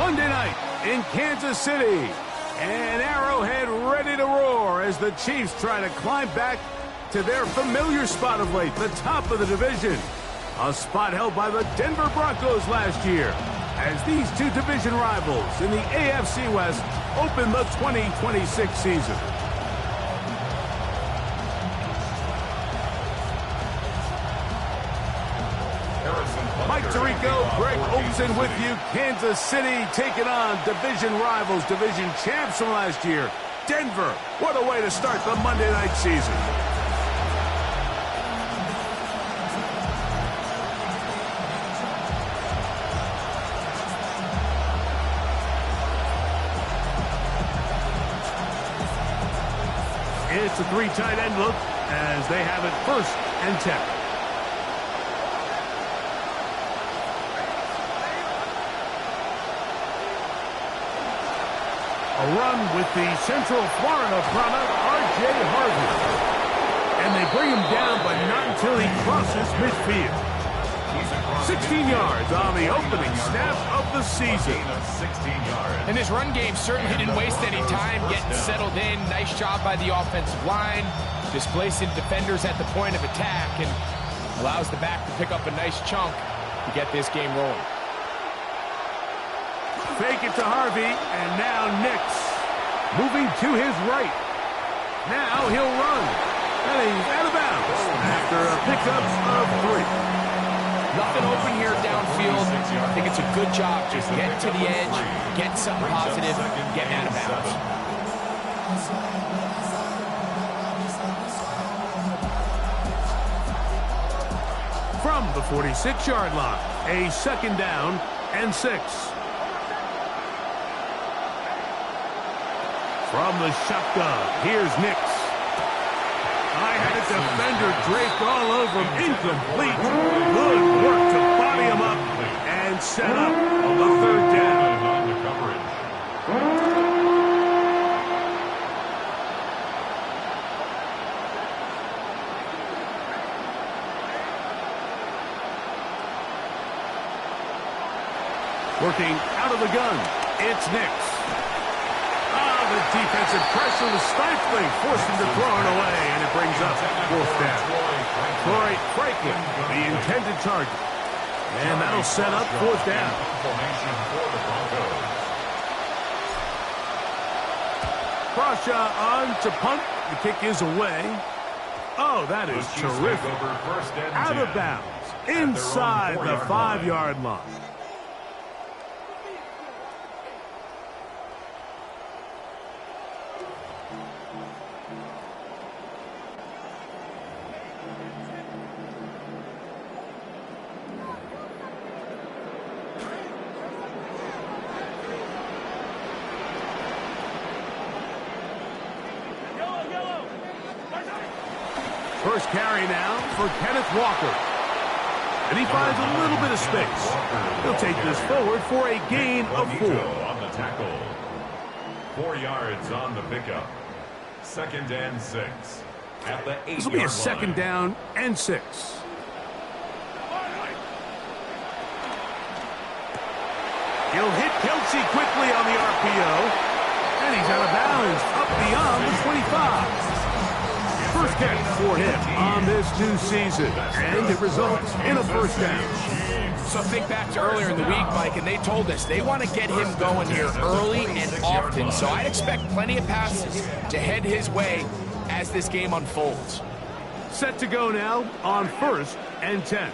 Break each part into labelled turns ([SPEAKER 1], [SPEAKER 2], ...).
[SPEAKER 1] Monday night in Kansas City. And Arrowhead ready to roar as the Chiefs try to climb back to their familiar spot of late, the top of the division. A spot held by the Denver Broncos last year, as these two division rivals in the AFC West open the 2026 season. Mike Tirico, Greg Olsen with you. Kansas City taking on division rivals, division champs from last year. Denver, what a way to start the Monday night season. It's a three tight end look as they have it 1st and 10. A run with the Central Florida product, R.J. Harvey. And they bring him down, but not until he crosses midfield. 16 yards on the opening snap of the season.
[SPEAKER 2] And this run game certainly didn't waste any time getting settled in. Nice job by the offensive line, displacing defenders at the point of attack, and allows the back to pick up a nice chunk to get this game rolling.
[SPEAKER 1] Fake it to Harvey, and now Nix moving to his right. Now he'll run, and he's out of bounds after a pickup of 3.
[SPEAKER 2] Nothing open here downfield. I think it's a good job just getting to the edge, getting something positive, getting out of bounds.
[SPEAKER 1] From the 46-yard line, a 2nd down and 6. From the shotgun, here's Nix. I had a defender draped all over him. Incomplete. Good work to body him up and set up on the 3rd down. Working out of the gun, it's Nix. The defensive pressure was stifling, forced him to throw it away, and it brings up 4th down. Troy Franklin, the intended target. And that'll set up 4th down. Cross shot on to punt. The kick is away. Oh, that is terrific. Out of bounds, inside the 5-yard line. First carry now for Kenneth Walker. And he finds a little bit of space. He'll take this forward for a gain of 4.
[SPEAKER 3] On the tackle. 4 yards on the pickup. 2nd and 6. At the 8-yard line.
[SPEAKER 1] This will be a 2nd down and 6. He'll hit Kelsey quickly on the RPO. And he's out of bounds up beyond the 25. First catch for him on this new season, and it results in a 1st down.
[SPEAKER 2] So think back to earlier in the week, Mike, and they told us they want to get him going here early and often. So I expect plenty of passes to head his way as this game unfolds.
[SPEAKER 1] Set to go now on 1st and 10.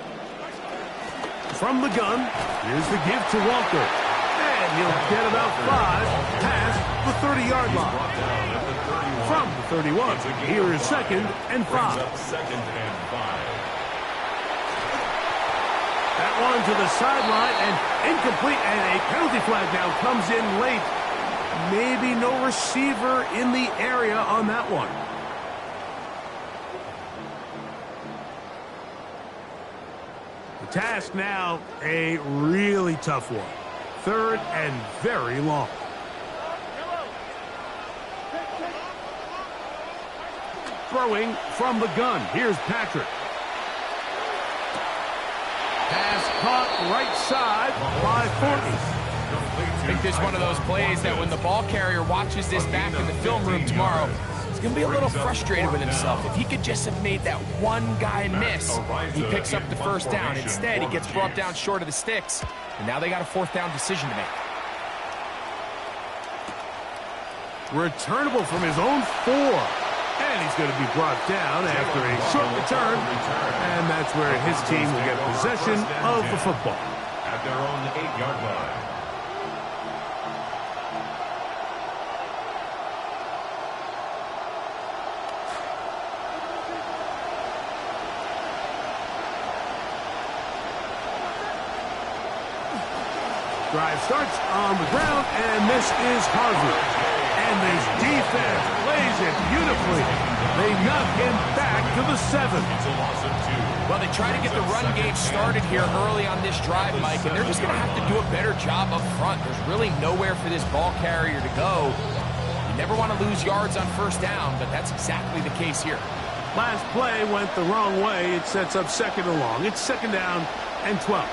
[SPEAKER 1] From the gun, here's the give to Walker. And he'll get about 5 past the 30-yard line. From the 31, here is 2nd and 5. That one to the sideline and incomplete, and a penalty flag now comes in late. Maybe no receiver in the area on that one. The task now, a really tough one. 3rd and very long. Throwing from the gun. Here's Patrick. Pass caught right side by Thornton.
[SPEAKER 2] think this is one of those plays that when the ball carrier watches this back in the film room tomorrow, he's going to be a little frustrated with himself. If he could just have made that one guy miss, he picks up the first down. Instead, he gets brought down short of the sticks, and now they got a fourth down decision to make.
[SPEAKER 1] Returnable from his own 4. And he's going to be brought down after a short return. And that's where his team will get possession of the football.
[SPEAKER 3] At their own 8-yard line.
[SPEAKER 1] Drive starts on the ground, and this is Harvey. And this defense plays it beautifully. They knock him back to the 7.
[SPEAKER 3] It's a loss of 2.
[SPEAKER 2] Well, they try to get the run game started here early on this drive, Mike, and they're just going to have to do a better job up front. There's really nowhere for this ball carrier to go. You never want to lose yards on first down, but that's exactly the case here.
[SPEAKER 1] Last play went the wrong way. It sets up second and long. It's second down and 12.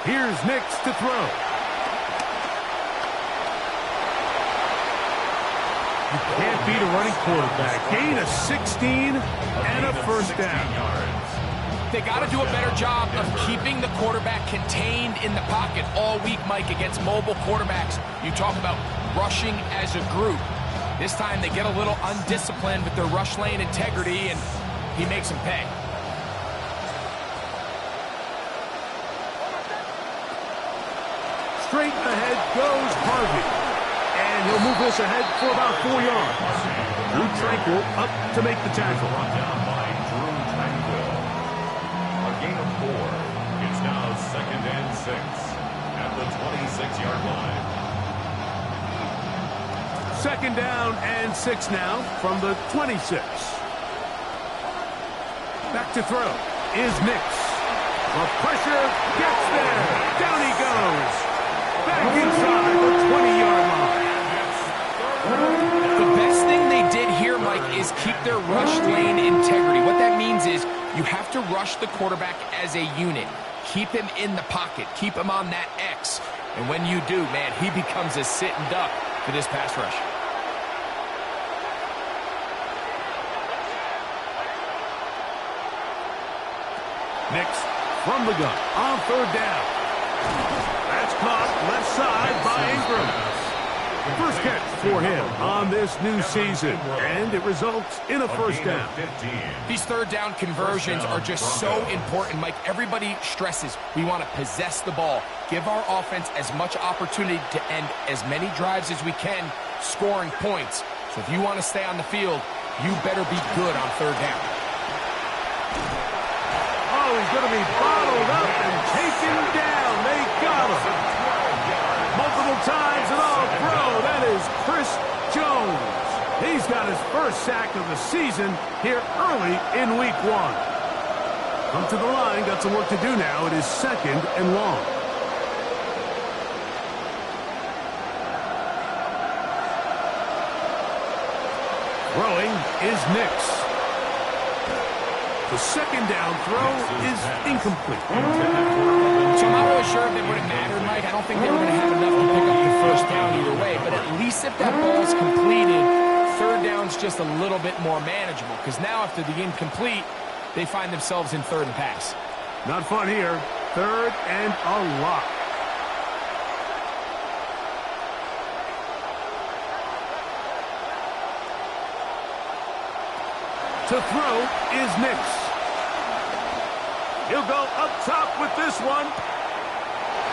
[SPEAKER 1] Here's Nix to throw. You can't beat a running quarterback. Gain of 16 and a first down.
[SPEAKER 2] They got to do a better job of keeping the quarterback contained in the pocket all week, Mike, against mobile quarterbacks. You talk about rushing as a group. This time they get a little undisciplined with their rush lane integrity, and he makes them pay.
[SPEAKER 1] Straight ahead goes Harvey. And he'll move this ahead for about 4 yards. Drew Tranquil up to make the tackle.
[SPEAKER 3] Brought down by Drew Tranquil. A gain of 4. It's now second and 6 at the 26-yard line.
[SPEAKER 1] Second down and 6 now from the 26. Back to throw is Nix. The pressure gets there. Down he goes. Back inside the 20-yard line.
[SPEAKER 2] The best thing they did here, Mike, is keep their rush lane integrity. What that means is you have to rush the quarterback as a unit. Keep him in the pocket. Keep him on that X. And when you do, man, he becomes a sitting duck for this pass rush.
[SPEAKER 1] Nix from the gun on third down. That's caught left side by Ingram. First catch for him on this new season, and it results in a first down.
[SPEAKER 2] These third down conversions are just so important, Mike. Everybody stresses we want to possess the ball, give our offense as much opportunity to end as many drives as we can, scoring points. So if you want to stay on the field, you better be good on third down.
[SPEAKER 1] Oh, he's going to be bottled up and taken down. They got him. Multiple times and all pro. That is Chris Jones. He's got his first sack of the season here early in week 1. Come to the line. Got some work to do now. It is second and long. Throwing is Nix. The second down throw is incomplete.
[SPEAKER 2] So I'm not really sure if it would have mattered, Mike. I don't think they were going to have enough to pick up the first down either way. But at least if that ball's completed, third down's just a little bit more manageable. Because now after the incomplete, they find themselves in third and pass.
[SPEAKER 1] Not fun here. Third and a lot. To throw is Nix. He'll go up top with this one.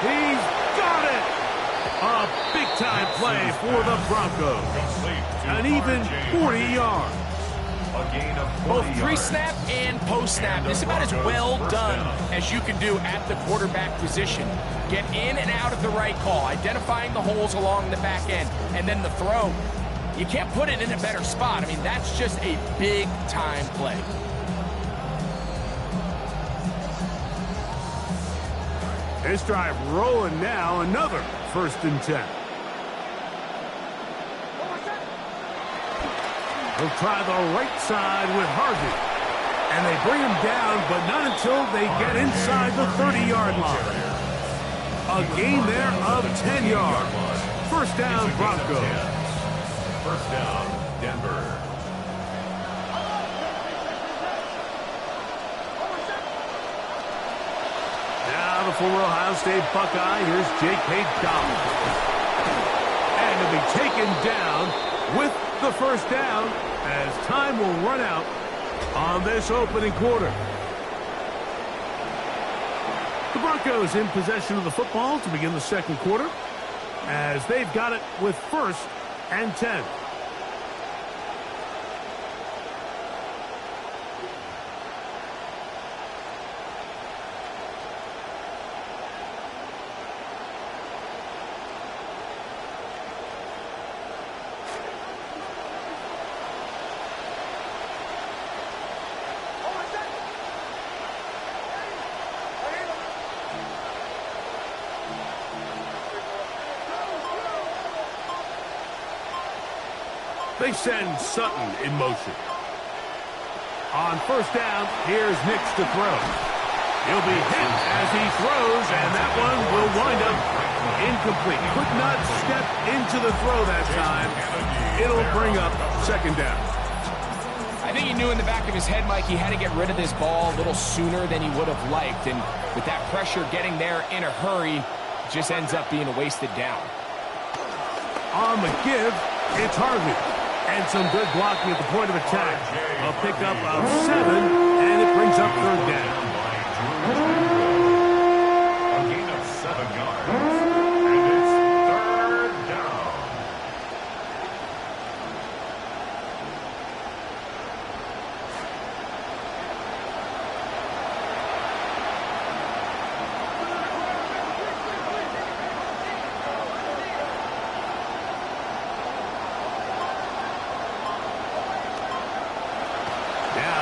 [SPEAKER 1] He's got it. A big-time play for the Broncos. An even 40 yards.
[SPEAKER 2] Both pre-snap and post-snap. This is about as well done as you can do at the quarterback position. Get in and out of the right call, identifying the holes along the back end, and then the throw. You can't put it in a better spot. I mean, that's just a big-time play.
[SPEAKER 1] This drive rolling now. Another first and 10. He'll try the right side with Harvey. And they bring him down, but not until they get inside the 30-yard line. A gain there of 10 yards. First down, Broncos.
[SPEAKER 3] First down, Denver.
[SPEAKER 1] Now the former Ohio State Buckeye, here's J.K. Dobbins. And he'll be taken down with the first down as time will run out on this opening quarter. The Broncos in possession of the football to begin the second quarter as they've got it with first and 10. They send Sutton in motion. On first down, here's Nix to throw. He'll be hit as he throws, and that one will wind up incomplete. Could not step into the throw that time. It'll bring up second down.
[SPEAKER 2] I think he knew in the back of his head, Mike, he had to get rid of this ball a little sooner than he would have liked. And with that pressure getting there in a hurry, it just ends up being a wasted down.
[SPEAKER 1] On the give, it's Harvey. And some good blocking at the point of attack. A pickup of 7, and it brings up third down.
[SPEAKER 3] A gain of 7 yards. And it's third down.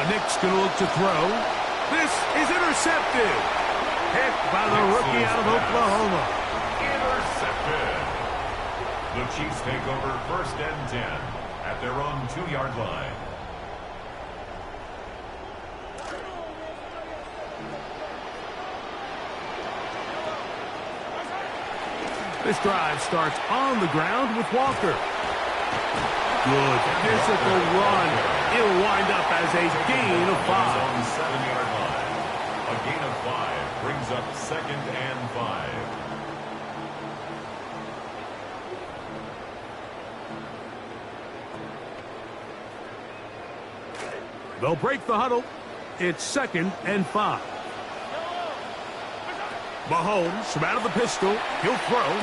[SPEAKER 1] Nick's going to look to throw. This is intercepted. Picked by the rookie out of Oklahoma.
[SPEAKER 3] Intercepted. The Chiefs take over first and 10 at their own 2-yard line.
[SPEAKER 1] This drive starts on the ground with Walker. Good physical run. It'll wind up as a gain of 5.
[SPEAKER 3] On the 7-yard line. A gain of 5 brings up second and 5.
[SPEAKER 1] They'll break the huddle. It's second and 5. Mahomes from out of the pistol. He'll throw.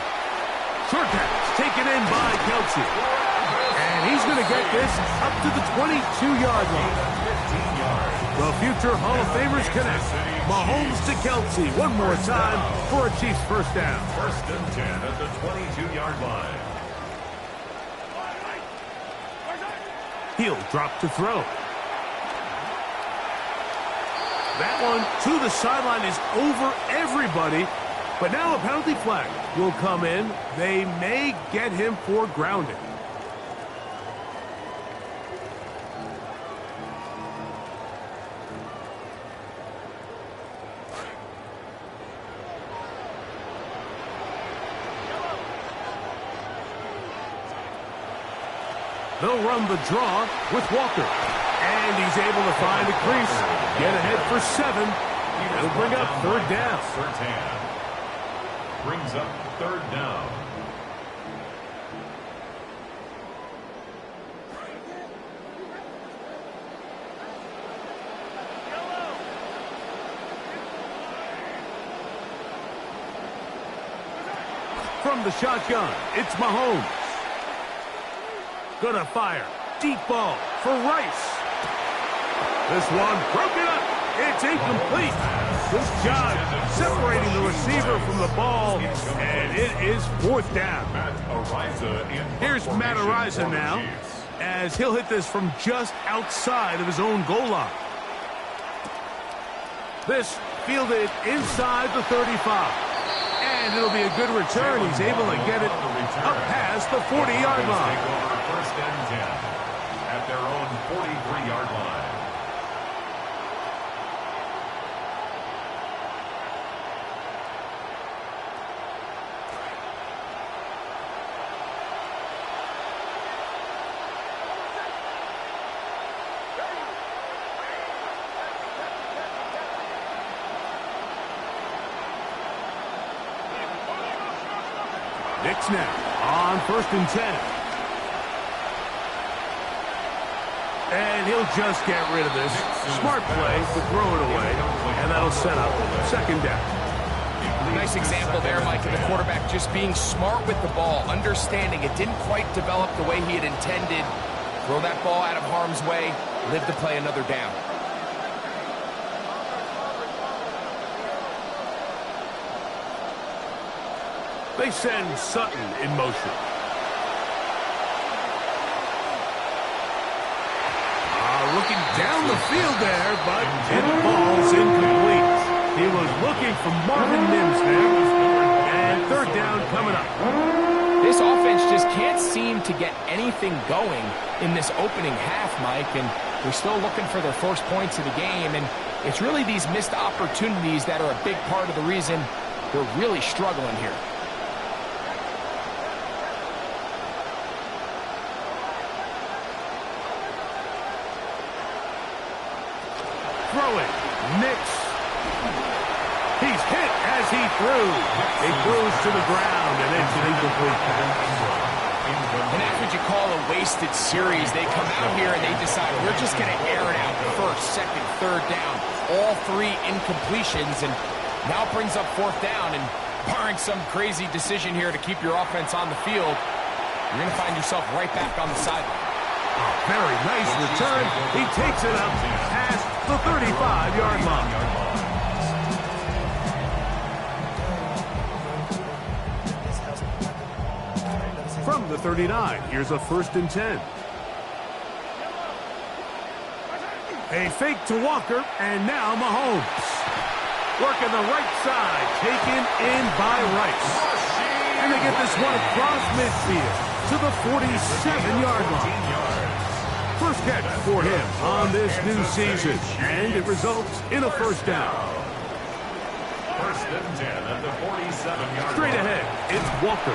[SPEAKER 1] Short pass taken in by Kelsey. And he's going to get this up to the 22-yard line. The future Hall of Famers connect. Mahomes to Kelsey one more time for a Chiefs first down.
[SPEAKER 3] First and 10 at the 22-yard line.
[SPEAKER 1] He'll drop to throw. That one to the sideline is over everybody. But now a penalty flag will come in. They may get him for grounding. They'll run the draw with Walker. And he's able to find a crease. Get ahead for 7. It'll bring up third down.
[SPEAKER 3] Brings up third down.
[SPEAKER 1] From the shotgun, it's Mahomes. Gonna fire. Deep ball for Rice. This one broken up. It's incomplete. Good job separating the receiver from the ball, and it is fourth down. Here's Matt Ariza now, as he'll hit this from just outside of his own goal line. This fielded inside the 35. And it'll be a good return. He's able to get it up past the 40-yard line.
[SPEAKER 3] First and 10 at their own 43-yard line.
[SPEAKER 1] Mix now on 1st and 10. And he'll just get rid of this. Smart play to throw it away, and that'll set up 2nd down.
[SPEAKER 2] Nice example there, Mike, of the quarterback just being smart with the ball, understanding it didn't quite develop the way he had intended. Throw that ball out of harm's way, live to play another down.
[SPEAKER 1] They send Sutton in motion. Looking down the field there, but it falls incomplete. He was looking for Marvin Mims there. And 3rd down coming up.
[SPEAKER 2] This offense just can't seem to get anything going in this opening half, Mike, and they're still looking for their first points of the game, and it's really these missed opportunities that are a big part of the reason they're really struggling here.
[SPEAKER 1] Throwing, Nix. He's hit as he threw. He throws to the ground, and it's an incomplete pass.
[SPEAKER 2] And that's what you call a wasted series. They come out here and they decide we're just going to air it out. 1st, 2nd, 3rd down. All 3 incompletions, and now brings up 4th down. And barring some crazy decision here to keep your offense on the field, you're going to find yourself right back on the sideline.
[SPEAKER 1] Very nice return. He takes it up past the 35-yard line. From the 39, here's a 1st and 10. A fake to Walker, and now Mahomes. Working the right side, taken in by Rice. And they get this one across midfield to the 47-yard line. First catch for him on this new season, and it results in a 1st down.
[SPEAKER 3] 1st and 10 at the 47-yard line.
[SPEAKER 1] Straight ahead, it's Walker.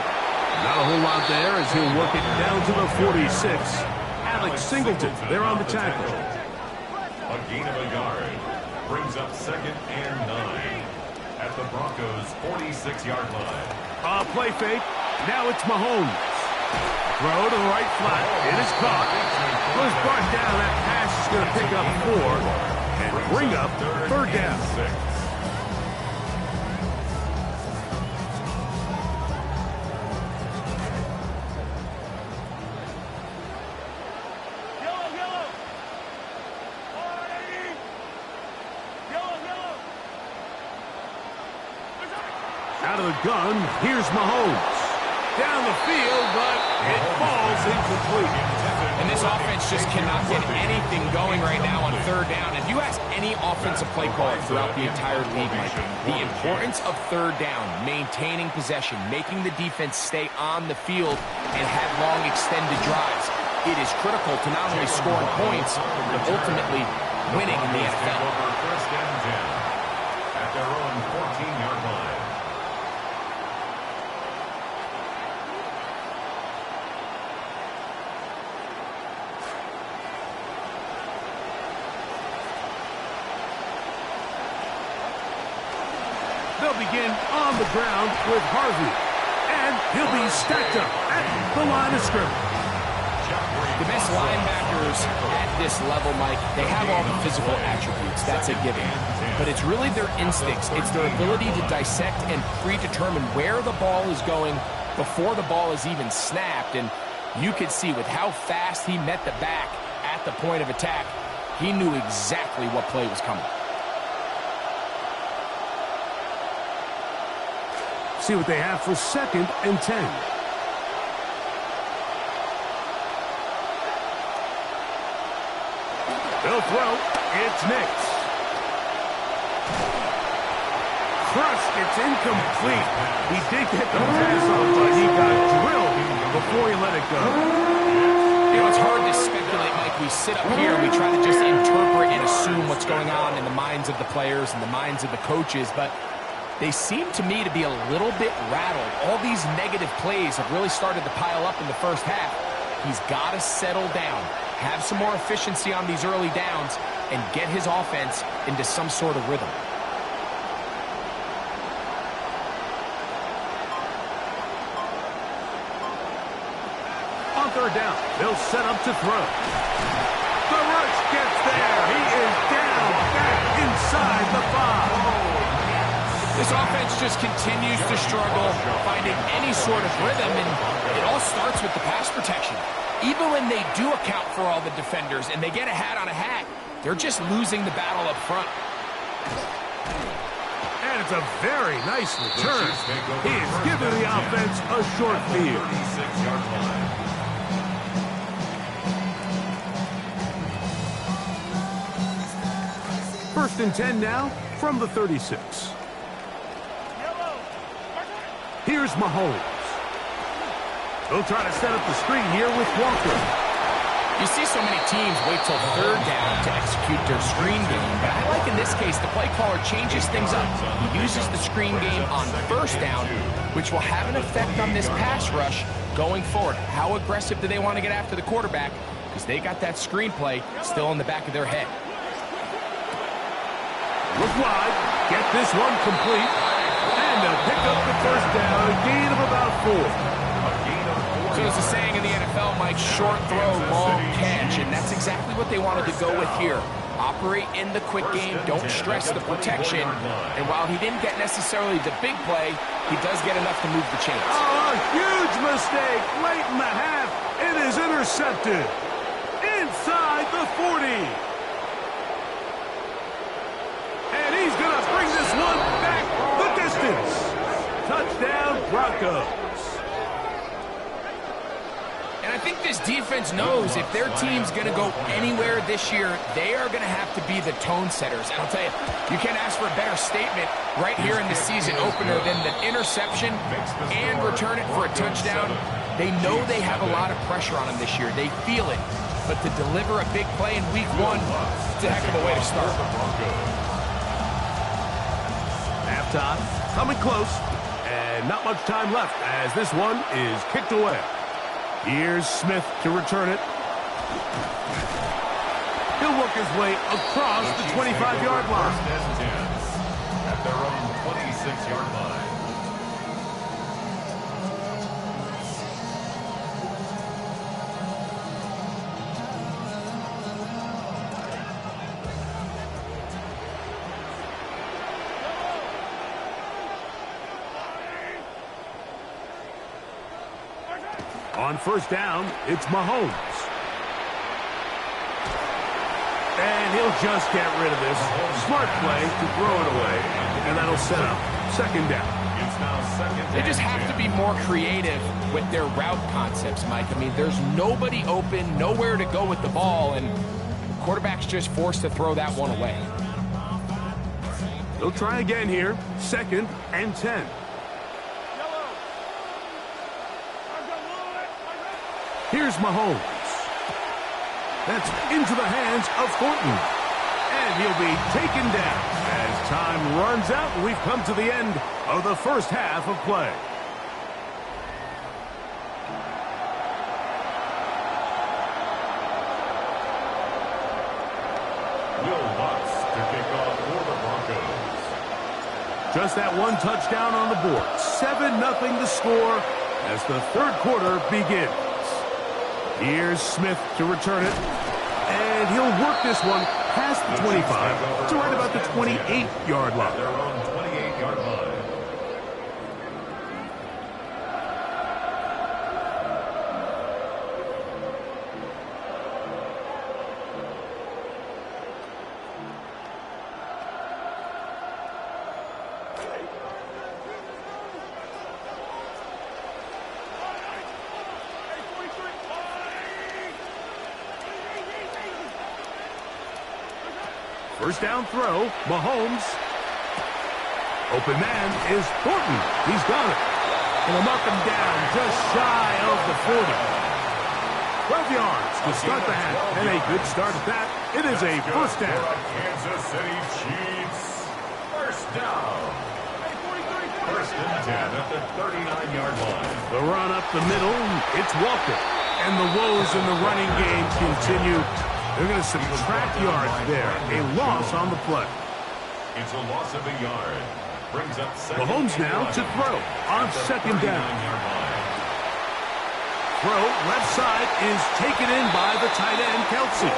[SPEAKER 1] Not a whole lot there as he'll work it down to the 46. Alex Singleton, they're on the tackle.
[SPEAKER 3] A gain of a yard brings up 2nd and 9 at the Broncos' 46-yard line.
[SPEAKER 1] Play fake. Now it's Mahomes. Throw to the right flat. It is caught. Was brought down. That pass is going to pick up 4 and bring up 3rd down. Out of the gun, here's Mahomes. Down the field, but it falls incomplete.
[SPEAKER 2] And this offense just cannot get anything going right now on 3rd down. If you ask any offensive play caller throughout the entire league, Mike, the importance of 3rd down, maintaining possession, making the defense stay on the field, and have long extended drives. It is critical to not only scoring points, but ultimately winning in the NFL.
[SPEAKER 3] 1st and 10 at their own 14-yard line.
[SPEAKER 1] They'll begin on the ground with Harvey. And he'll be stacked up at the line of scrimmage.
[SPEAKER 2] The best linebackers at this level, Mike, they have all the physical attributes. That's a given. But it's really their instincts. It's their ability to dissect and predetermine where the ball is going before the ball is even snapped. And you could see with how fast he met the back at the point of attack, he knew exactly what play was coming.
[SPEAKER 1] See what they have for 2nd and 10. They'll throw. It's Nix. Crushed. It's incomplete. He did get the pass off, but he got drilled before he let it go.
[SPEAKER 2] You know, it's hard to speculate, Mike. We sit up here and we try to just interpret and assume what's going on in the minds of the players and the minds of the coaches, but they seem to me to be a little bit rattled. All these negative plays have really started to pile up in the first half. He's got to settle down, have some more efficiency on these early downs, and get his offense into some sort of rhythm.
[SPEAKER 1] set up to throw. The rush gets there. He is down, back inside the 5.
[SPEAKER 2] This offense just continues to struggle finding any sort of rhythm, and it all starts with the pass protection. Even when they do account for all the defenders and they get a hat on a hat, they're just losing the battle up front.
[SPEAKER 1] And it's a very nice return. He is giving the offense a short field.
[SPEAKER 3] 36-yard line.
[SPEAKER 1] First and 10 now from the 36. Here's Mahomes. He'll try to set up the screen here with Walker.
[SPEAKER 2] You see so many teams wait till third down to execute their screen game, but I like in this case the play caller changes things up. He uses the screen game on first down, which will have an effect on this pass rush going forward. How aggressive do they want to get after the quarterback? Because they got that screen play still in the back of their head.
[SPEAKER 1] Look wide, get this one complete, and they'll pick up the first down, a gain of about 4.
[SPEAKER 2] So there's a saying in the NFL, Mike, short throw, long catch, and that's exactly what they wanted to go with here. Operate in the quick game, don't stress the protection, and while he didn't get necessarily the big play, he does get enough to move the chains.
[SPEAKER 1] Oh, a huge mistake late in the half. It is intercepted inside the 40. And he's going to bring this one back the distance. Touchdown, Broncos.
[SPEAKER 2] And I think this defense knows if their team's going to go anywhere this year, they are going to have to be the tone setters. And I'll tell you, you can't ask for a better statement right here in the season opener than the interception and return it for a touchdown. They know they have a lot of pressure on them this year. They feel it. But to deliver a big play in week 1, it's a heck of a way to start.
[SPEAKER 1] Halftime coming close, and not much time left as this one is kicked away. Here's Smith to return it. He'll work his way across the 25-yard line.
[SPEAKER 3] At their own 26-yard line.
[SPEAKER 1] On first down, it's Mahomes. And he'll just get rid of this. Smart play to throw it away. And that'll set up second down.
[SPEAKER 3] It's now second.
[SPEAKER 2] They just have to be more creative with their route concepts, Mike. I mean, there's nobody open, nowhere to go with the ball, and the quarterback's just forced to throw that one away.
[SPEAKER 1] They'll try again here. Second and 10. Here's Mahomes. That's into the hands of Thornton. And he'll be taken down as time runs out. And we've come to the end of the first half of play.
[SPEAKER 3] Will Lutz to kick off for the Broncos.
[SPEAKER 1] Just that one touchdown on the board. 7-0 the score as the third quarter begins. Here's Smith to return it. And he'll work this one past the 25 to right about the 28-yard line.
[SPEAKER 3] Their own 28-yard line.
[SPEAKER 1] First down throw, Mahomes. Open man is Thornton. He's got it. And he'll knock him down just shy of the 40. 12 yards to start the half. And a good start at that. It is a first down.
[SPEAKER 3] Kansas City Chiefs. First down. First and 10 at the 39-yard line.
[SPEAKER 1] The run up the middle. It's Walker. And the woes in the running game continue. They're going to subtract yards there. A loss on the play.
[SPEAKER 3] It's a loss of a yard. Brings up second.
[SPEAKER 1] Mahomes now to throw on second down. throw, left side, is taken in by the tight end, Kelsey.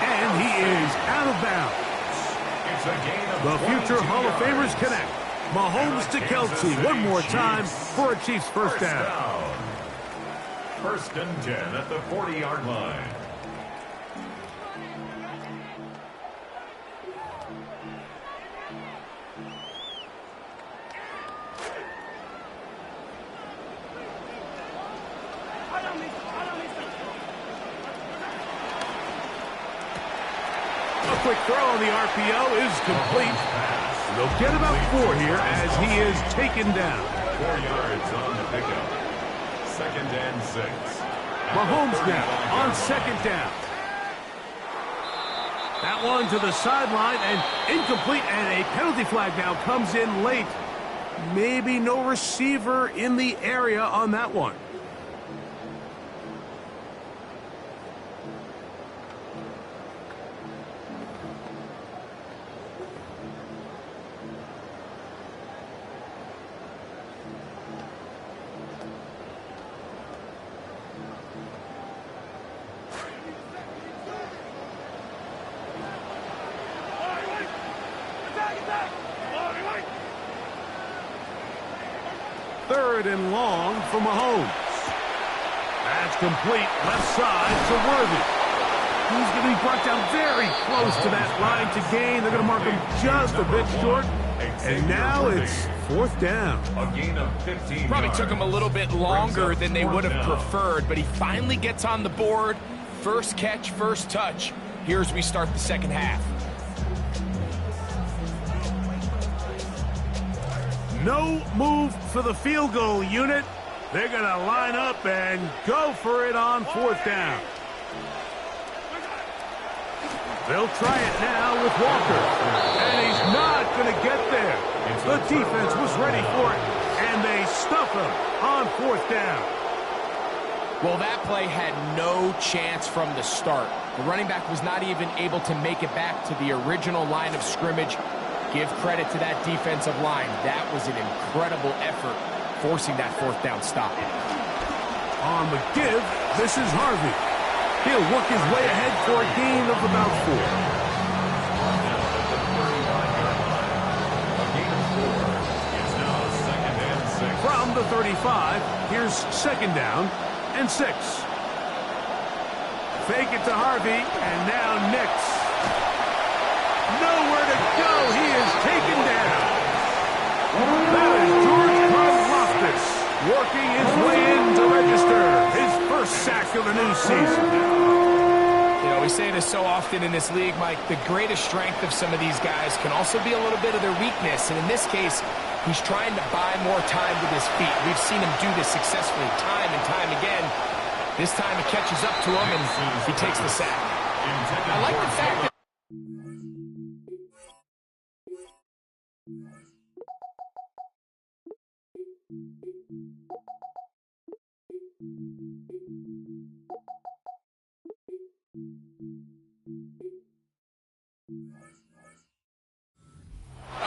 [SPEAKER 1] And he is out of bounds. The future Hall of Famers connect. Mahomes to Kelsey one more time for a Chiefs first down.
[SPEAKER 3] First and 10 at the 40-yard line.
[SPEAKER 1] A quick throw on the RPO is complete. They'll get about 4 here as he is taken down.
[SPEAKER 3] 4 yards on the pickup. Second and 6.
[SPEAKER 1] Mahomes now on second down. That one to the sideline and incomplete, and a penalty flag now comes in late. Maybe no receiver in the area on that one. Third and long for Mahomes. That's complete. Left side to Worthy. He's going to be brought down very close to that line to gain. They're going to mark him just a bit short. And now it's fourth down.
[SPEAKER 3] A gain of 15
[SPEAKER 2] Probably
[SPEAKER 3] yards.
[SPEAKER 2] took him a little bit longer than they would have preferred, but he finally gets on the board. First catch, first touch. Here as we start the second half.
[SPEAKER 1] No move for the field goal unit. They're going to line up and go for it on fourth down. They'll try it now with Walker. And he's not going to get there. The defense was ready for it, and they stuff him on fourth down.
[SPEAKER 2] Well, that play had no chance from the start. The running back was not even able to make it back to the original line of scrimmage. Give credit to that defensive line. That was an incredible effort, forcing that fourth down stop.
[SPEAKER 1] On the give, this is Harvey. He'll work his way ahead for a gain of about 4. From the 35, here's second down and 6. Fake it to Harvey, and now Nix. Nowhere to go. He is taken down. That is George Karlaftis working his way in to register his first sack of the new season.
[SPEAKER 2] You know, we say this so often in this league, Mike, the greatest strength of some of these guys can also be a little bit of their weakness. And in this case, he's trying to buy more time with his feet. We've seen him do this successfully time and time again. This time it catches up to him and he takes the sack. I like the fact that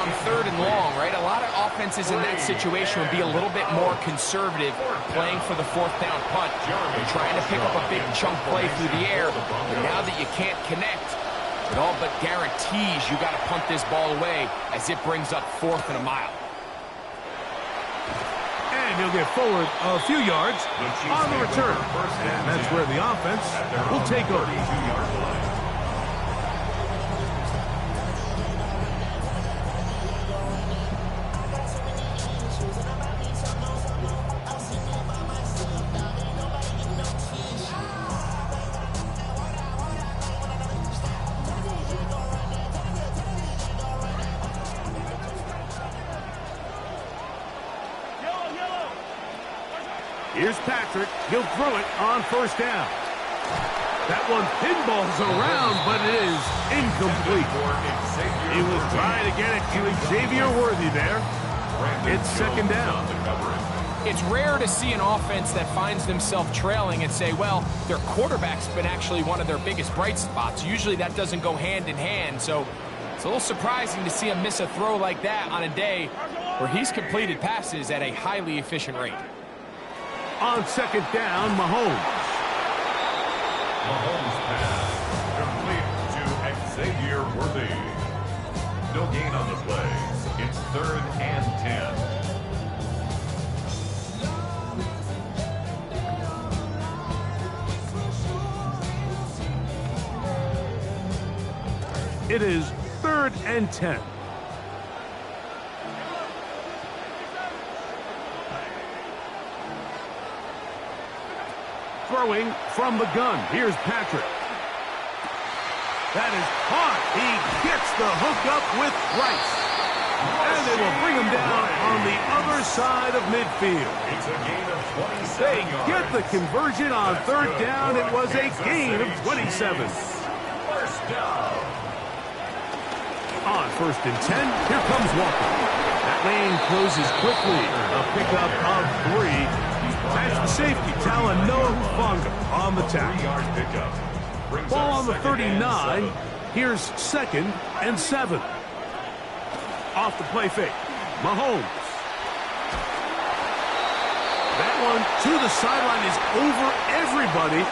[SPEAKER 2] on third and long, right? A lot of offenses in that situation would be a little bit more conservative, playing for the fourth down punt. You're trying to pick up a big chunk play through the air, but now that you can't connect, it all but guarantees you got to punt this ball away as it brings up fourth and a mile.
[SPEAKER 1] And he'll get forward a few yards on the return. And that's where the offense will take over. Here's Patrick. He'll throw it on first down. That one pinballs around, but it is incomplete. He was trying to get it to Xavier Worthy there. It's second down.
[SPEAKER 2] It's rare to see an offense that finds themselves trailing and say, well, their quarterback's been actually one of their biggest bright spots. Usually that doesn't go hand in hand, so it's a little surprising to see him miss a throw like that on a day where he's completed passes at a highly efficient rate.
[SPEAKER 1] On second down, Mahomes.
[SPEAKER 3] Mahomes pass complete to Xavier Worthy. No gain on the play. It's 3rd and 10.
[SPEAKER 1] It is 3rd and 10. Throwing from the gun. Here's Patrick. That is caught. He gets the hook up with Rice. And they will bring him down on the other side of midfield.
[SPEAKER 3] It's a gain of 27
[SPEAKER 1] They
[SPEAKER 3] yards.
[SPEAKER 1] get the conversion on 3rd down. It was a gain of 27.
[SPEAKER 3] First down.
[SPEAKER 1] On 1st and 10, here comes Walker. That lane closes quickly. A pickup of 3. That's the safety, Talanoa Hufanga on the tackle.
[SPEAKER 3] 3-yard pickup. Brings
[SPEAKER 1] Ball
[SPEAKER 3] up
[SPEAKER 1] on the
[SPEAKER 3] 2nd and
[SPEAKER 1] 39.
[SPEAKER 3] 7.
[SPEAKER 1] Here's 2nd and 7. Off the play fake. Mahomes. That one to the sideline is over everybody.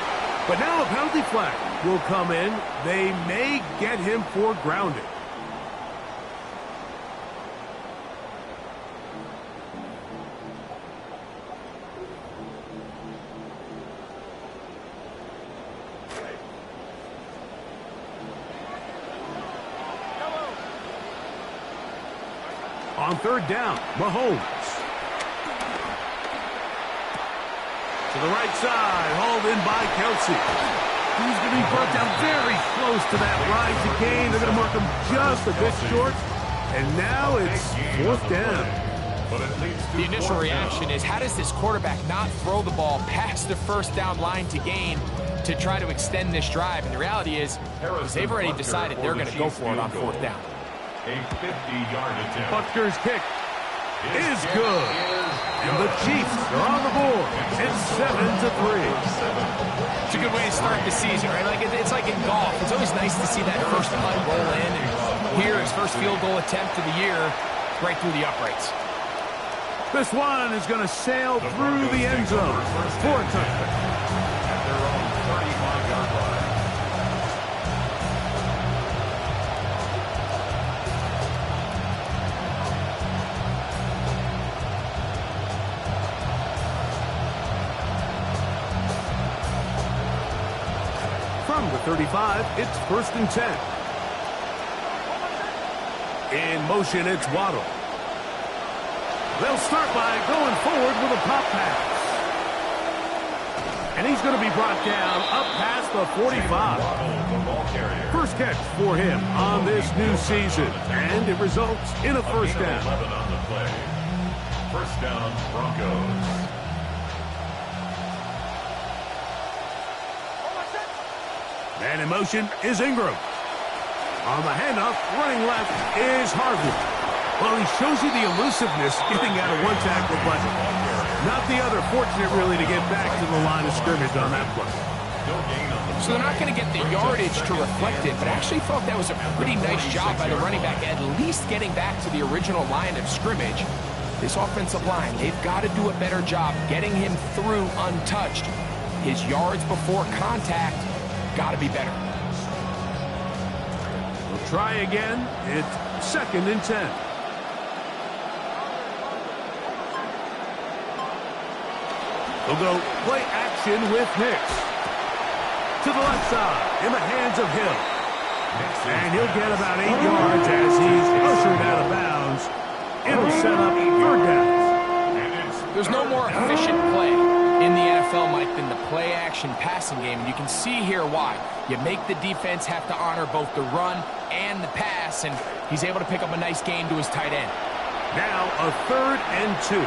[SPEAKER 1] But now a penalty flag will come in. They may get him for grounding. On 3rd down, Mahomes. To the right side, hauled in by Kelsey. He's going to be brought down very close to that line to gain. They're going to mark him just a bit short. And now it's 4th down.
[SPEAKER 2] The initial reaction is, how does this quarterback not throw the ball past the 1st down line to gain to try to extend this drive? And the reality is they've already decided they're going to go for it on 4th down.
[SPEAKER 3] A 50-yard attempt.
[SPEAKER 1] Butker's kick is good. And the Chiefs are on the board. It's 7-3.
[SPEAKER 2] It's a good way to start the season, right? Like it's like in golf. It's always nice to see that first putt roll in. And here, his first field goal attempt of the year, right through the uprights.
[SPEAKER 1] This one is going to sail through the end zone for a touchdown.
[SPEAKER 3] At their own 35-yard line.
[SPEAKER 1] From the 35, it's 1st and 10. In motion, it's Waddle. They'll start by going forward with a pop pass. And he's going to be brought down up past the 45. First catch for him on this new season. And it results in a 1st down.
[SPEAKER 3] 11 on the play. 1st down, Broncos.
[SPEAKER 1] Man in motion is Ingram. On the handoff, running left is Harvey. Well, he shows you the elusiveness getting out of one tackle, but not the other. Fortunate, really, to get back to the line of scrimmage on that play.
[SPEAKER 2] So they're not going to get the yardage to reflect it, but I actually thought that was a pretty nice job by the running back, at least getting back to the original line of scrimmage. This offensive line, they've got to do a better job getting him through untouched. His yards before contact got to be better.
[SPEAKER 1] We'll try again. It's 2nd and 10. They'll go play action with Hicks. To the left side, in the hands of Hill. And he'll get about 8 yards as he's ushered out of bounds. It'll set up 3rd down.
[SPEAKER 2] There's no more efficient play in the NFL, Mike, than the play-action passing game. And you can see here why. You make the defense have to honor both the run and the pass, and he's able to pick up a nice gain to his tight end.
[SPEAKER 1] Now a 3rd and 2.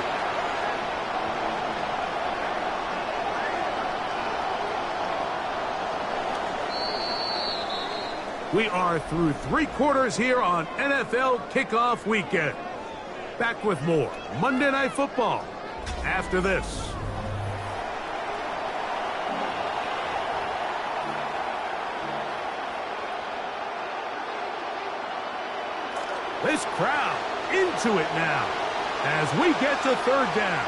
[SPEAKER 1] We are through 3 quarters here on NFL Kickoff Weekend. Back with more Monday Night Football after this. This crowd into it now as we get to 3rd down.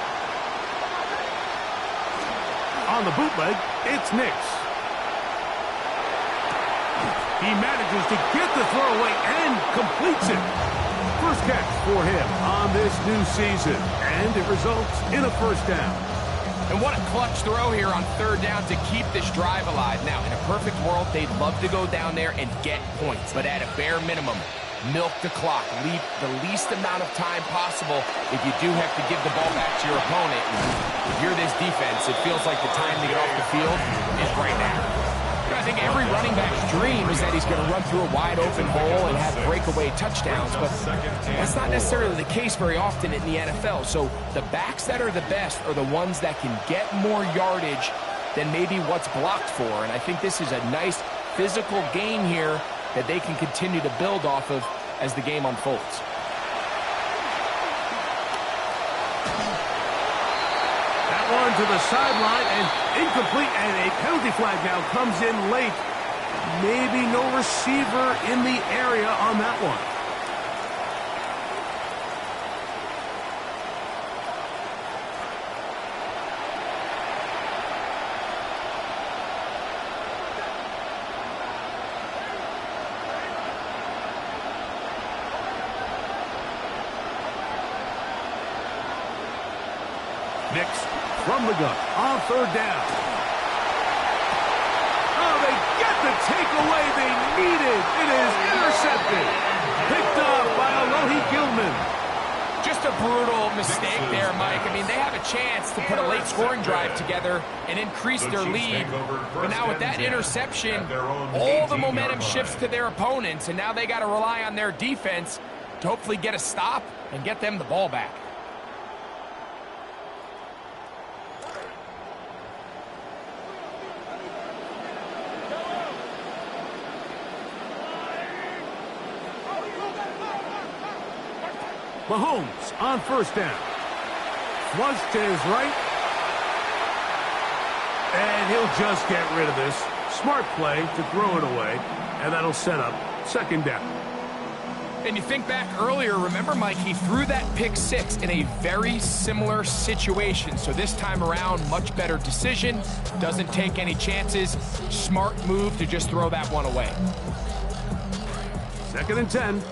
[SPEAKER 1] On the bootleg, it's Nix. He manages to get the throw away and completes it. First catch for him on this new season, and it results in a first down.
[SPEAKER 2] And what a clutch throw here on third down to keep this drive alive. Now, in a perfect world, they'd love to go down there and get points, but at a bare minimum, milk the clock, leave the least amount of time possible if you do have to give the ball back to your opponent. If you're this defense, it feels like the time to get off the field is right now. I think every running back's dream is that he's going to run through a wide open hole and have breakaway touchdowns, but that's not necessarily the case very often in the NFL. So the backs that are the best are the ones that can get more yardage than maybe what's blocked for. And I think this is a nice physical game here that they can continue to build off of as the game unfolds.
[SPEAKER 1] One to the sideline and incomplete, and a penalty flag now comes in late. Maybe no receiver in the area on that one. Nix from the gun on third down. Oh, they get the takeaway they needed. It is intercepted. Picked up by Alohi Gilman.
[SPEAKER 2] Just a brutal mistake there, Mike. I mean, they have a chance to put a late scoring drive together and increase their lead. But now with that interception, all the momentum shifts to their opponents, and now they got to rely on their defense to hopefully get a stop and get them the ball back.
[SPEAKER 1] Mahomes on first down. Flush to his right. And he'll just get rid of this. Smart play to throw it away. And that'll set up second down.
[SPEAKER 2] And you think back earlier, remember, Mike, he threw that pick six in a very similar situation. So this time around, much better decision. Doesn't take any chances. Smart move to just throw that one away.
[SPEAKER 1] 2nd and 10.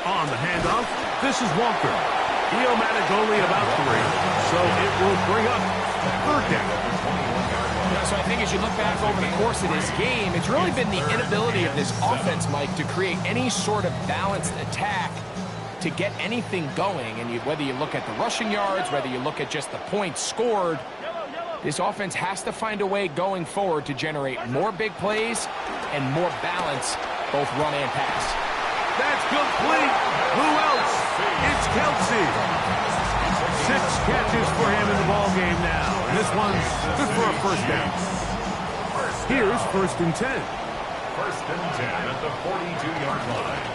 [SPEAKER 1] On the handoff, this is Walker. He'll manage only about 3, so it will bring up third down.
[SPEAKER 2] So I think as you look back over the course of this game, it's really been the inability of this offense, Mike, to create any sort of balanced attack to get anything going. And whether you look at the rushing yards, whether you look at just the points scored, this offense has to find a way going forward to generate more big plays and more balance, both run and pass.
[SPEAKER 1] That's complete. Who else? It's Kelsey. 6 catches for him in the ball game now. And this one's good for a first down. Here's 1st and 10.
[SPEAKER 3] 1st and 10 at the 42-yard line.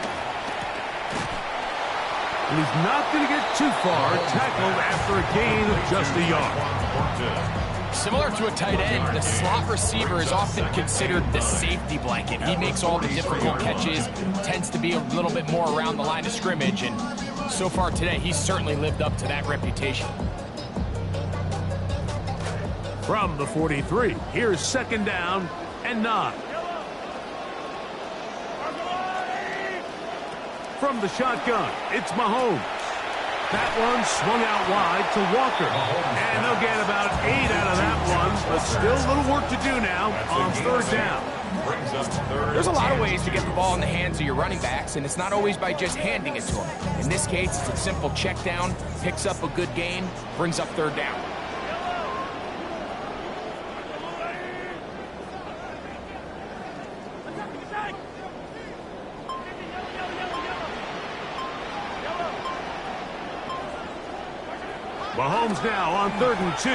[SPEAKER 1] And he's not going to get too far. Tackled after a gain of just a yard.
[SPEAKER 2] Similar to a tight end, the slot receiver is often considered the safety blanket. He makes all the difficult catches, tends to be a little bit more around the line of scrimmage, and so far today, he's certainly lived up to that reputation.
[SPEAKER 1] From the 43, here's 2nd down and 9. From the shotgun, it's Mahomes. That one swung out wide to Walker. And they'll get about 8 out of that one, but still a little work to do now on third down.
[SPEAKER 2] There's a lot of ways to get the ball in the hands of your running backs, and it's not always by just handing it to them. In this case, it's a simple check down, picks up a good gain, brings up third down.
[SPEAKER 1] Mahomes now on 3rd and 2.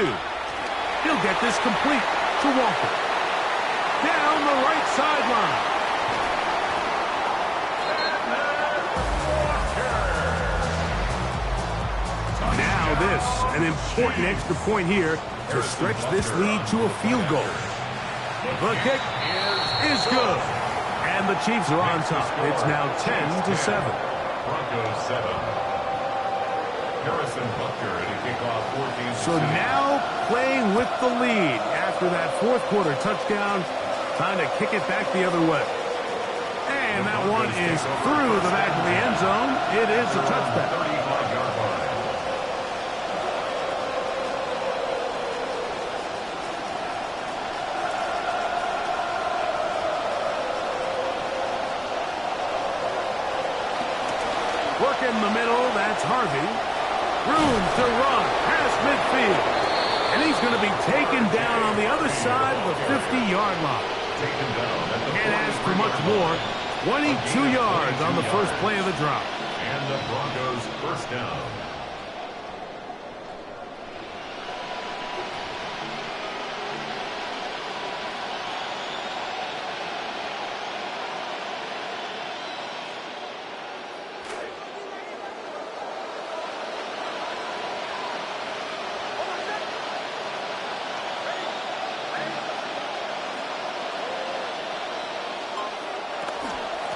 [SPEAKER 1] He'll get this complete to Walker. Down the right sideline. Now this, an important extra point here to stretch this lead to a field goal. The kick is good. And the Chiefs are on top. It's now 10-7.
[SPEAKER 3] Broncos 7. Harrison Butker to kick off 14.
[SPEAKER 1] So now playing with the lead after that fourth quarter touchdown, trying to kick it back the other way. And that one is through the back of the end zone. It is a touchback.
[SPEAKER 3] 35-yard line.
[SPEAKER 1] Work in the middle, that's Harvey. Room to run past midfield. And he's going to be taken down on the other side of the 50-yard line. Can't ask for much more. 22 yards on the first play of the drop.
[SPEAKER 3] And the Broncos first down.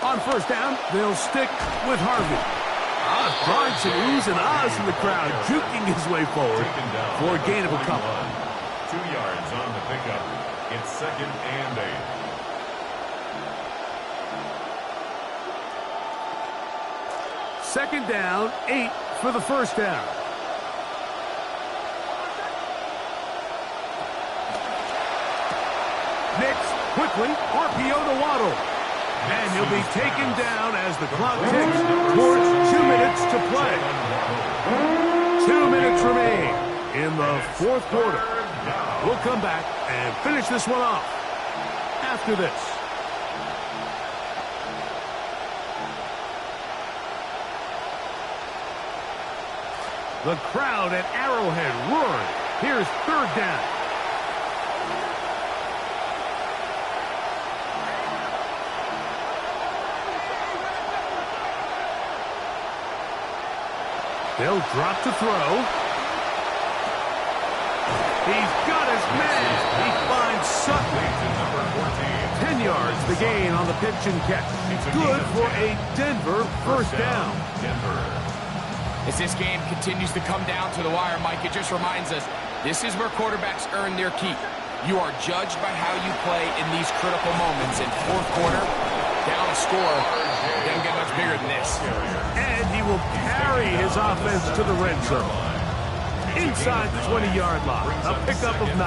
[SPEAKER 1] On first down, they'll stick with Harvey. Drawing some oohs and ahs in the crowd, juking his way forward for a gain of a couple.
[SPEAKER 3] 2 yards on the pickup. It's 2nd and 8.
[SPEAKER 1] Second down, 8 for the first down. Nicks quickly, RPO to Waddle. And he'll be taken down as the clock ticks towards 2 minutes to play. 2 minutes remain in the fourth quarter. We'll come back and finish this one off after this. The crowd at Arrowhead roaring. Here's third down. They'll drop to throw. He's got his man. He finds Sutton. 10 yards the gain on the pitch and catch. Good for a Denver first down.
[SPEAKER 2] As this game continues to come down to the wire, Mike, it just reminds us this is where quarterbacks earn their keep. You are judged by how you play in these critical moments. In fourth quarter, down a score, doesn't get much bigger than this.
[SPEAKER 1] And he will carry his offense to the red zone. Inside the 20-yard line, a pickup of 9.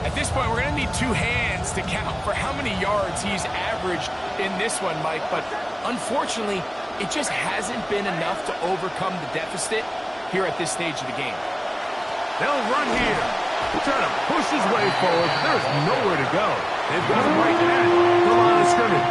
[SPEAKER 2] At this point, we're going to need 2 hands to count for how many yards he's averaged in this one, Mike. But unfortunately, it just hasn't been enough to overcome the deficit here at this stage of the game.
[SPEAKER 1] They'll run here. Trying to push his way forward. There's nowhere to go. They've got him right at the line of scrimmage.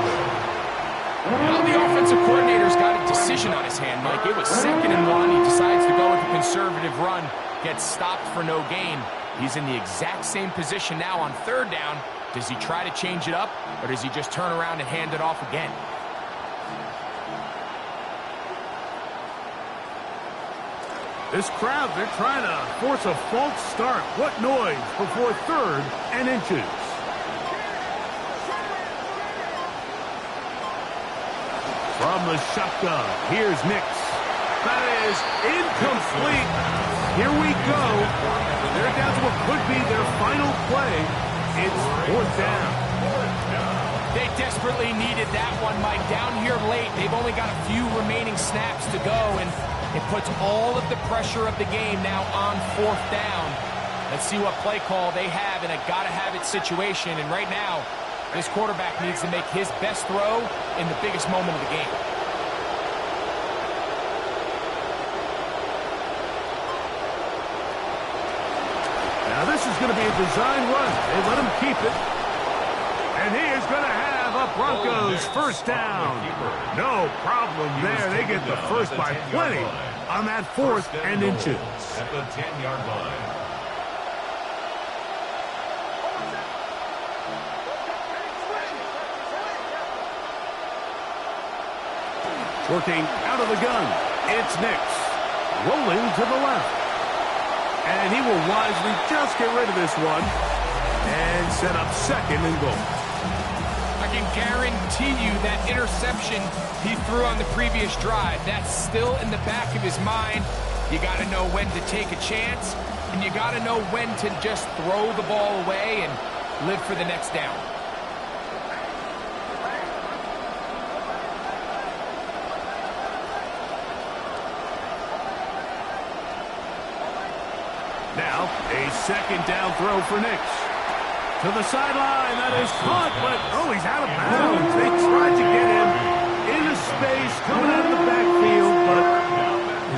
[SPEAKER 2] Now the offensive coordinator's got a decision on his hand, Mike. It was 2nd and 1. He decides to go with a conservative run. Gets stopped for no gain. He's in the exact same position now on third down. Does he try to change it up, or does he just turn around and hand it off again?
[SPEAKER 1] This crowd, they're trying to force a false start. What noise before 3rd and inches. From the shotgun, here's Nicks. That is incomplete. Here we go. They're down to what could be their final play. It's 4th down.
[SPEAKER 2] They desperately needed that one, Mike. Down here late, they've only got a few remaining snaps to go, and it puts all of the pressure of the game now on 4th down. Let's see what play call they have in a gotta-have-it situation. And right now, this quarterback needs to make his best throw in the biggest moment of the game.
[SPEAKER 1] Now this is going to be a design run. They let him keep it. And he is going to have a Broncos first down. No problem there. They get the first by plenty on that 4th and inches.
[SPEAKER 3] At the 10-yard line.
[SPEAKER 1] Working out of the gun. It's Nicks. Rolling to the left. And he will wisely just get rid of this one and set up 2nd and goal.
[SPEAKER 2] I can guarantee you that interception he threw on the previous drive, that's still in the back of his mind. You got to know when to take a chance, and you got to know when to just throw the ball away and live for the next down.
[SPEAKER 1] Now, a second down throw for Nix. To the sideline, that is caught, but, oh, he's out of bounds. They tried to get him into space, coming out of the backfield, but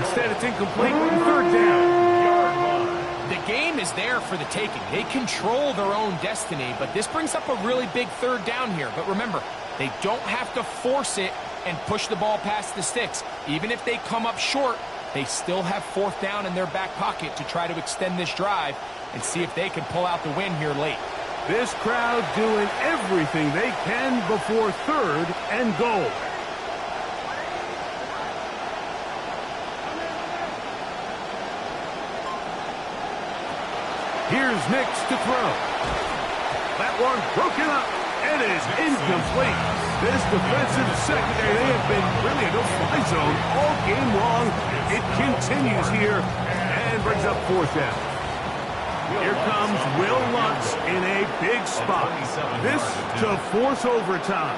[SPEAKER 1] instead it's incomplete with third down.
[SPEAKER 2] The game is there for the taking. They control their own destiny, but this brings up a really big third down here. But remember, they don't have to force it and push the ball past the sticks. Even if they come up short, they still have fourth down in their back pocket to try to extend this drive and see if they can pull out the win here late.
[SPEAKER 1] This crowd doing everything they can before third and goal. Here's Nix to throw. That one broken up. It is incomplete. This defensive secondary, they have been really a no-fly zone all game long. It continues here and brings up fourth down. Here comes Will Lutz in a big spot. This to force overtime.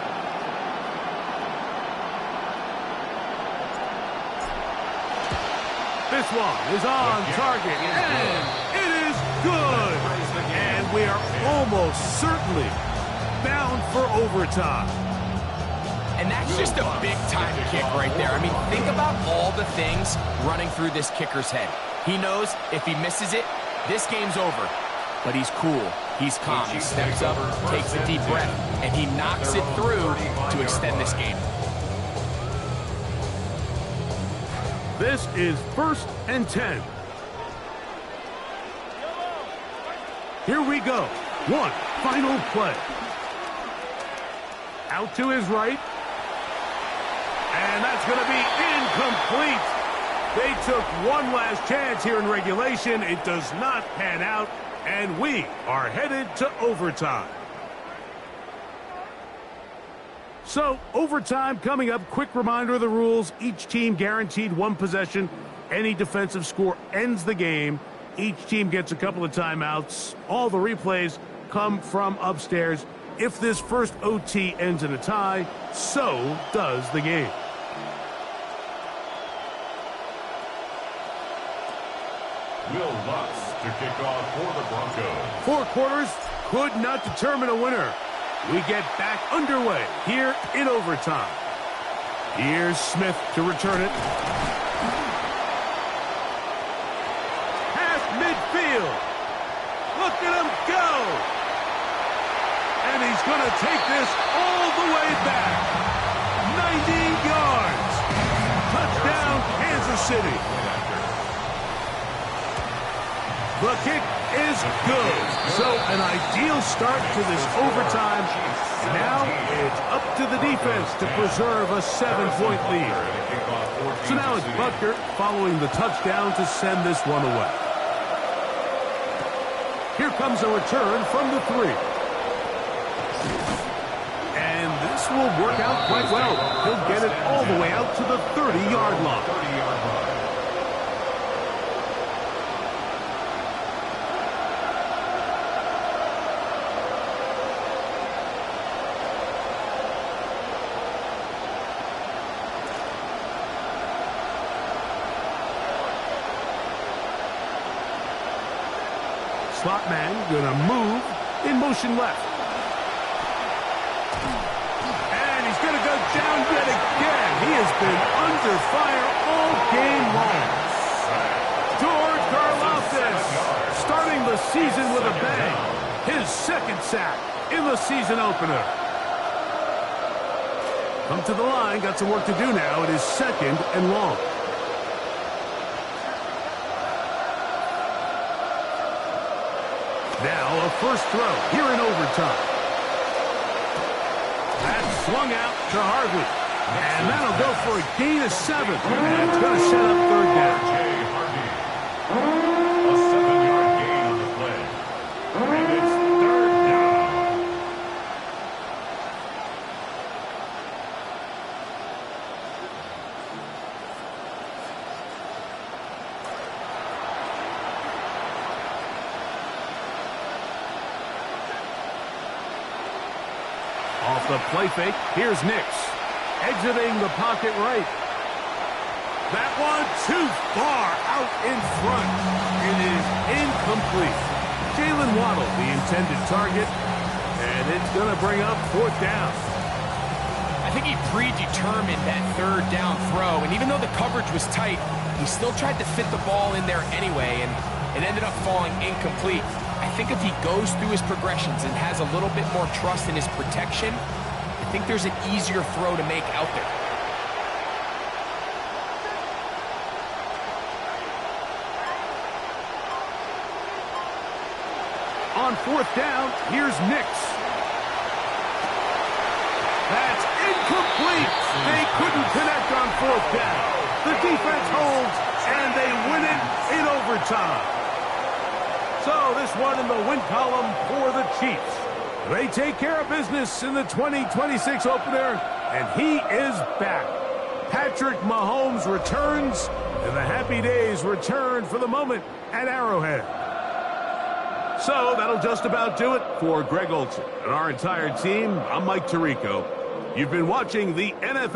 [SPEAKER 1] This one is on target, and it is good. And we are almost certainly bound for overtime.
[SPEAKER 2] And that's just a big-time kick right there. I mean, think about all the things running through this kicker's head. He knows if he misses it, this game's over. But he's cool. He's calm. He steps up, takes a deep breath, and he knocks it through to extend this game.
[SPEAKER 1] This is 1st and 10. Here we go. One final play. Out to his right. And that's going to be incomplete. They took one last chance here in regulation. It does not pan out, and we are headed to overtime. So, overtime coming up. Quick reminder of the rules. Each team guaranteed one possession. Any defensive score ends the game. Each team gets a couple of timeouts. All the replays come from upstairs. If this first OT ends in a tie, so does the game.
[SPEAKER 3] Will Lutz to kick off for the Broncos.
[SPEAKER 1] 4 quarters could not determine a winner. We get back underway here in overtime. Here's Smith to return it. Past midfield. Look at him go. And he's going to take this all the way back. 90 yards. Touchdown, Kansas City. The kick is good. So an ideal start to this overtime. Now it's up to the defense to preserve a 7-point lead. So now it's Butker following the touchdown to send this one away. Here comes a return from the 3. And this will work out quite well. He'll get it all the way out to the 30-yard line. Slot man going to move in motion left. And he's going to go down yet again. He has been under fire all game long. George Karlaftis starting the season with a bang. His second sack in the season opener. Come to the line. Got some work to do now. It is 2nd and long. Now a first throw here in overtime. That's swung out to Harvey. And that'll go for a gain of 7. And it's going to set up third down.
[SPEAKER 3] A 7-yard gain on the play. And it's third down.
[SPEAKER 1] The play fake. Here's Nix. Exiting the pocket right. That one too far out in front. It is incomplete. Jalen Waddle, the intended target. And it's going to bring up 4th down.
[SPEAKER 2] I think he predetermined that 3rd down throw. And even though the coverage was tight, he still tried to fit the ball in there anyway. And it ended up falling incomplete. I think if he goes through his progressions and has a little bit more trust in his protection, I think there's an easier throw to make out there.
[SPEAKER 1] On 4th down, here's Nix. That's incomplete. They couldn't connect on 4th down. The defense holds, and they win it in overtime. So this one in the win column for the Chiefs. They take care of business in the 2026 opener, and he is back. Patrick Mahomes returns, and the happy days return for the moment at Arrowhead. So that'll just about do it for Greg Olsen and our entire team. I'm Mike Tirico. You've been watching the NFL.